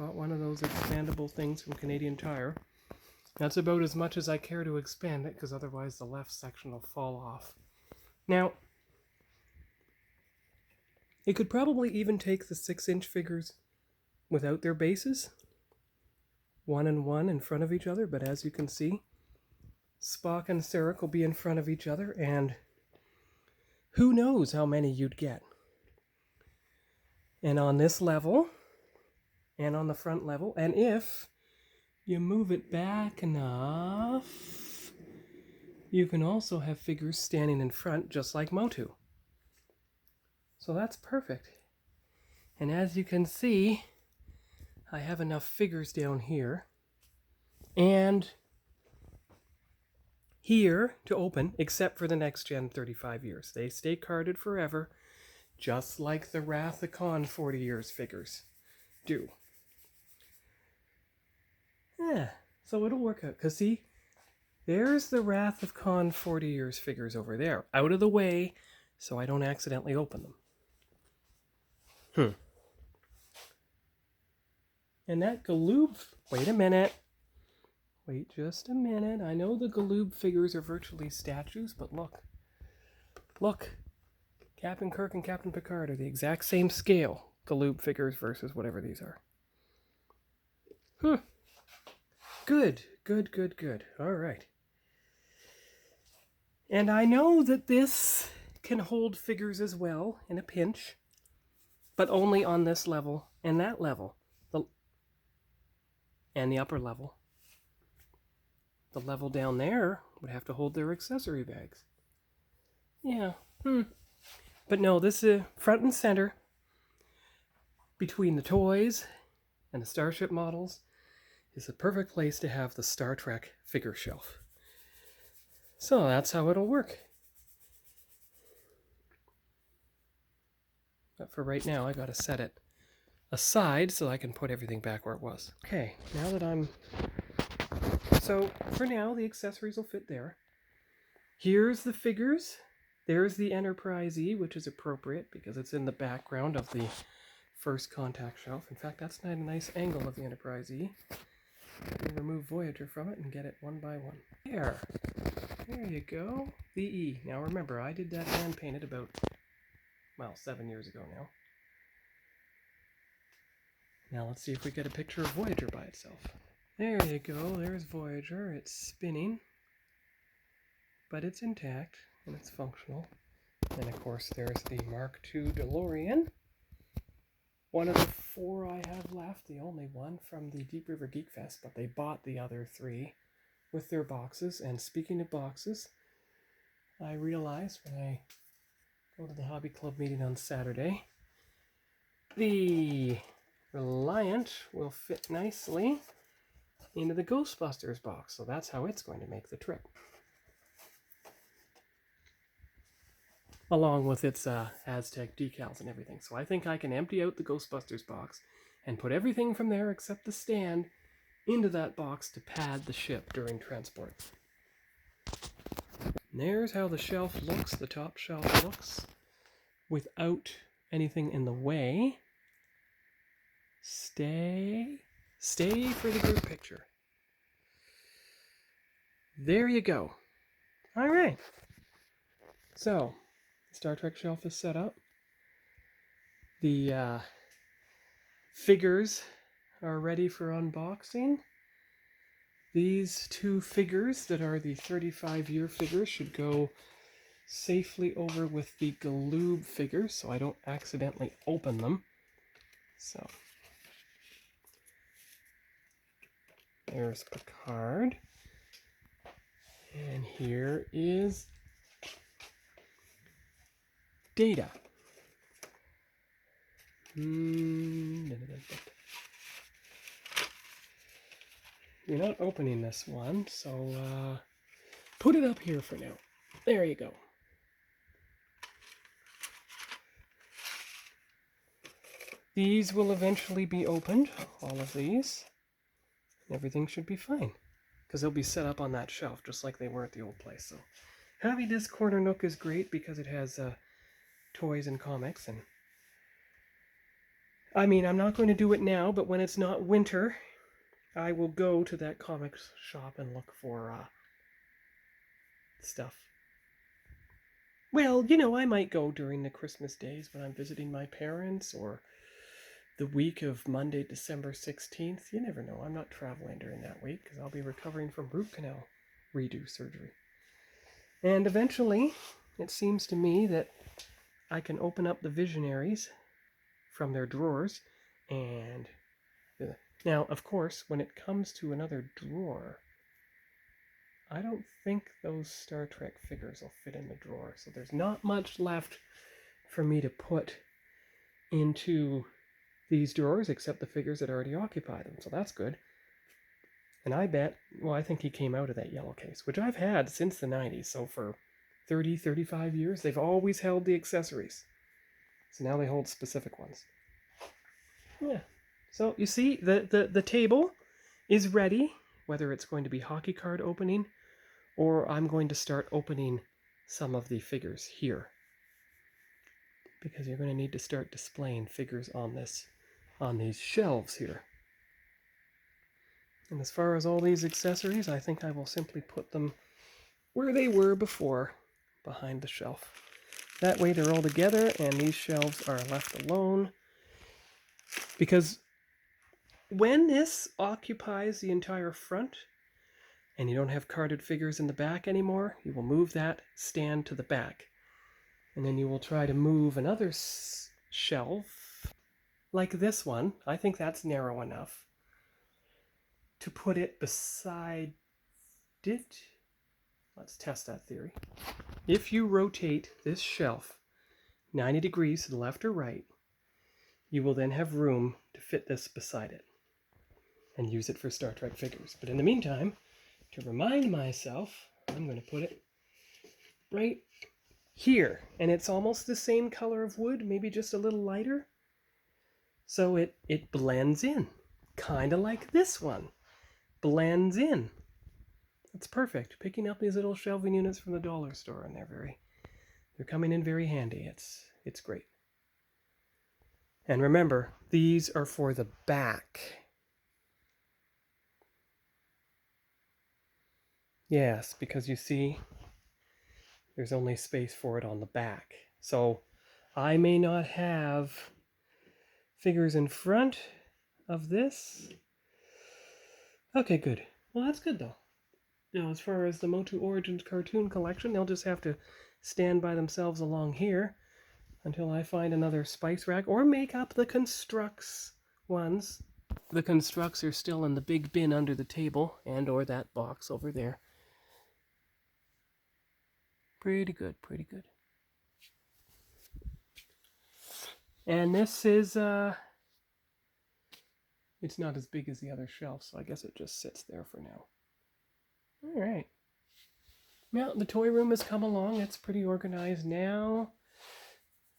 bought one of those expandable things from Canadian Tire. That's about as much as I care to expand it, because otherwise the left section will fall off. Now, it could probably even take the 6-inch figures without their bases, 1 and 1 in front of each other, but as you can see, Spock and Sarek will be in front of each other, and who knows how many you'd get. And on this level, and on the front level, and if you move it back enough, you can also have figures standing in front, just like Motu. So that's perfect. And as you can see, I have enough figures down here and here to open, except for the next gen 35 years. They stay carded forever, just like the Wrath of Khan 40 years figures do. Yeah, so it'll work out. Because see, there's the Wrath of Khan 40 years figures over there, out of the way, so I don't accidentally open them. And that Galoob... Wait a minute. Wait just a minute. I know the Galoob figures are virtually statues, but look. Look. Captain Kirk and Captain Picard are the exact same scale. Galoob figures versus whatever these are. Good. Good, good, good. All right. And I know that this can hold figures as well in a pinch, but only on this level and that level. And the upper level. The level down there would have to hold their accessory bags. Yeah. But no, this is front and center between the toys and the Starship models is the perfect place to have the Star Trek figure shelf. So that's how it'll work. But for right now, I gotta set it aside so I can put everything back where it was. Okay, now that I'm... So for now, the accessories will fit there. Here's the figures. There's the Enterprise E, which is appropriate because it's in the background of the first contact shelf. In fact, that's not a nice angle of the Enterprise E. Let me remove Voyager from it and get it one by one. There you go. The E. Now remember, I did that hand painted about, well, 7 years ago now. Now let's see if we get a picture of Voyager by itself. There you go, there's Voyager. It's spinning, but it's intact and it's functional. And of course there's the Mark II DeLorean. One of the 4 I have left, the only one from the Deep River Geek Fest, but they bought the other 3 with their boxes. And speaking of boxes, I realized when I go to the Hobby Club meeting on Saturday, the Reliant will fit nicely into the Ghostbusters box, so that's how it's going to make the trip. Along with its Aztec decals and everything. So I think I can empty out the Ghostbusters box and put everything from there except the stand into that box to pad the ship during transport. And there's how the shelf looks, the top shelf looks, without anything in the way. Stay for the group picture. There you go. All right. So, Star Trek shelf is set up. The figures are ready for unboxing. These 2 figures that are the 35-year figures should go safely over with the Galoob figures so I don't accidentally open them. So, there's Picard. And here is Data. You're not opening this one, so put it up here for now. There you go. These will eventually be opened, all of these. Everything should be fine, because they'll be set up on that shelf, just like they were at the old place. So having this corner nook is great because it has toys and comics, and I mean, I'm not going to do it now, but when it's not winter, I will go to that comics shop and look for stuff. Well, I might go during the Christmas days when I'm visiting my parents, or the week of Monday, December 16th. You never know. I'm not traveling during that week because I'll be recovering from root canal redo surgery. And eventually, it seems to me that I can open up the Visionaries from their drawers and... Now, of course, when it comes to another drawer, I don't think those Star Trek figures will fit in the drawer. So there's not much left for me to put into these drawers except the figures that already occupy them. So that's good. And I think he came out of that yellow case, which I've had since the 90s. So for 30, 35 years, they've always held the accessories. So now they hold specific ones. Yeah. So you see, the table is ready, whether it's going to be hockey card opening or I'm going to start opening some of the figures here. Because you're going to need to start displaying figures on these shelves here. And as far as all these accessories, I think I will simply put them where they were before, behind the shelf. That way they're all together and these shelves are left alone. Because when this occupies the entire front and you don't have carded figures in the back anymore, you will move that stand to the back. And then you will try to move another shelf like this one. I think that's narrow enough to put it beside it. Let's test that theory. If you rotate this shelf 90 degrees to the left or right, you will then have room to fit this beside it and use it for Star Trek figures. But in the meantime, to remind myself, I'm going to put it right here. And it's almost the same color of wood, maybe just a little lighter. So it blends in, kind of like this one. Blends in. It's perfect. Picking up these little shelving units from the dollar store, and they're coming in very handy. It's great. And remember, these are for the back. Yes, because you see, there's only space for it on the back. So I may not have figures in front of this. Okay, good. Well, that's good though. Now, as far as the Motu Origins cartoon collection, they'll just have to stand by themselves along here until I find another spice rack or make up the Constructs ones. The Constructs are still in the big bin under the table and or that box over there. Pretty good, pretty good. And this is, it's not as big as the other shelf, so I guess it just sits there for now. All right. Now, the toy room has come along. It's pretty organized now.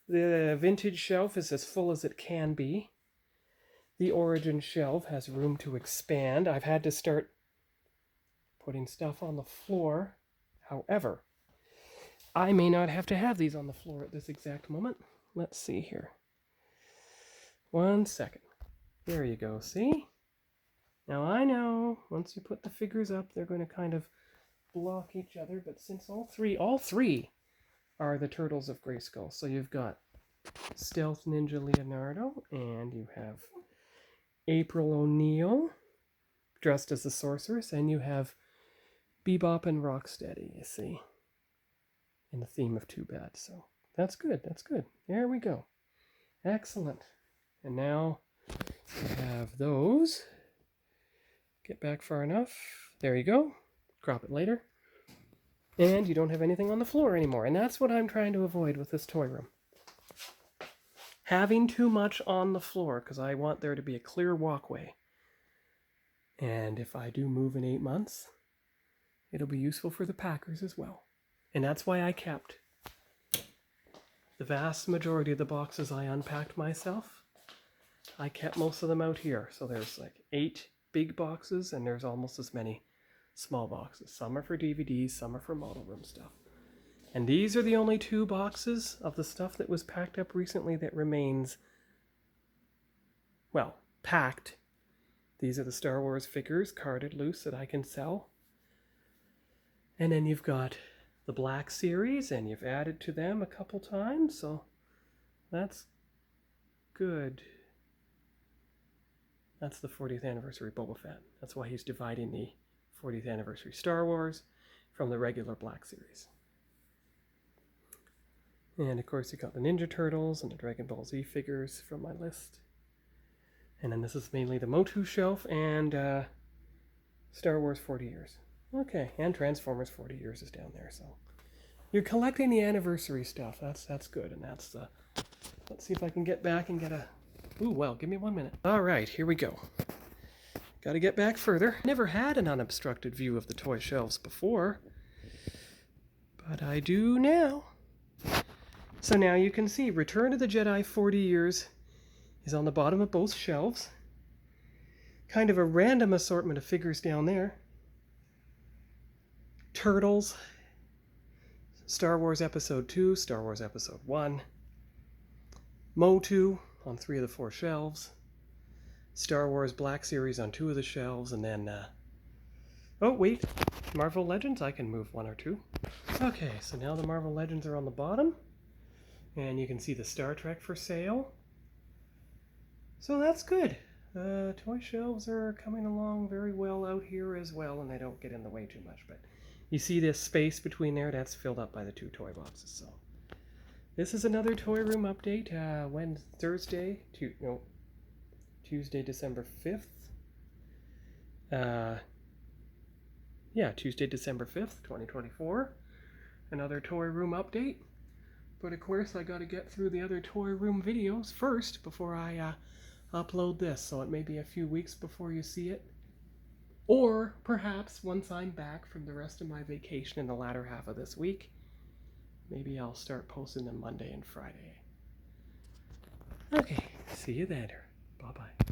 The vintage shelf is as full as it can be. The Origin shelf has room to expand. I've had to start putting stuff on the floor. However, I may not have to have these on the floor at this exact moment. Let's see here. 1 second. There you go, see? Now I know, once you put the figures up, they're going to kind of block each other, but since all three are the Turtles of Grayskull. So you've got Stealth Ninja Leonardo, and you have April O'Neil, dressed as the Sorceress, and you have Bebop and Rocksteady, you see, in the theme of Too Bad. So that's good, that's good. There we go. Excellent. And now we have those. Get back far enough. There you go. Crop it later. And you don't have anything on the floor anymore. And that's what I'm trying to avoid with this toy room. Having too much on the floor, because I want there to be a clear walkway. And if I do move in 8 months, it'll be useful for the packers as well. And that's why I kept the vast majority of the boxes I unpacked myself. I kept most of them out here. So there's like 8 big boxes and there's almost as many small boxes. Some are for DVDs, some are for model room stuff. And these are the only 2 boxes of the stuff that was packed up recently that remains well, packed. These are the Star Wars figures, carded loose, that I can sell. And then you've got the Black Series, and you've added to them a couple times, so that's good. That's the 40th anniversary Boba Fett. That's why he's dividing the 40th anniversary Star Wars from the regular Black Series. And of course, you got the Ninja Turtles and the Dragon Ball Z figures from my list. And then this is mainly the Motu shelf and Star Wars 40 years. Okay, and Transformers 40 years is down there. So you're collecting the anniversary stuff. That's good. And that's the. Let's see if I can get back and get a. Ooh, well, give me 1 minute. All right, here we go. Got to get back further. Never had an unobstructed view of the toy shelves before, but I do now. So now you can see Return of the Jedi 40 years is on the bottom of both shelves. Kind of a random assortment of figures down there. Turtles, Star Wars Episode 2, Star Wars Episode 1, Motu on 3 of the 4 shelves, Star Wars Black Series on 2 of the shelves, and then, oh wait, Marvel Legends, I can move 1 or 2. Okay, so now the Marvel Legends are on the bottom, and you can see the Star Trek for sale. So that's good. Toy shelves are coming along very well out here as well, and they don't get in the way too much, but you see this space between there, that's filled up by the 2 toy boxes. So this is another toy room update. Tuesday, December 5th. Tuesday, December 5th, 2024. Another toy room update. But of course, I got to get through the other toy room videos first before I upload this. So it may be a few weeks before you see it. Or perhaps once I'm back from the rest of my vacation in the latter half of this week, maybe I'll start posting them Monday and Friday. Okay, see you later. Bye-bye.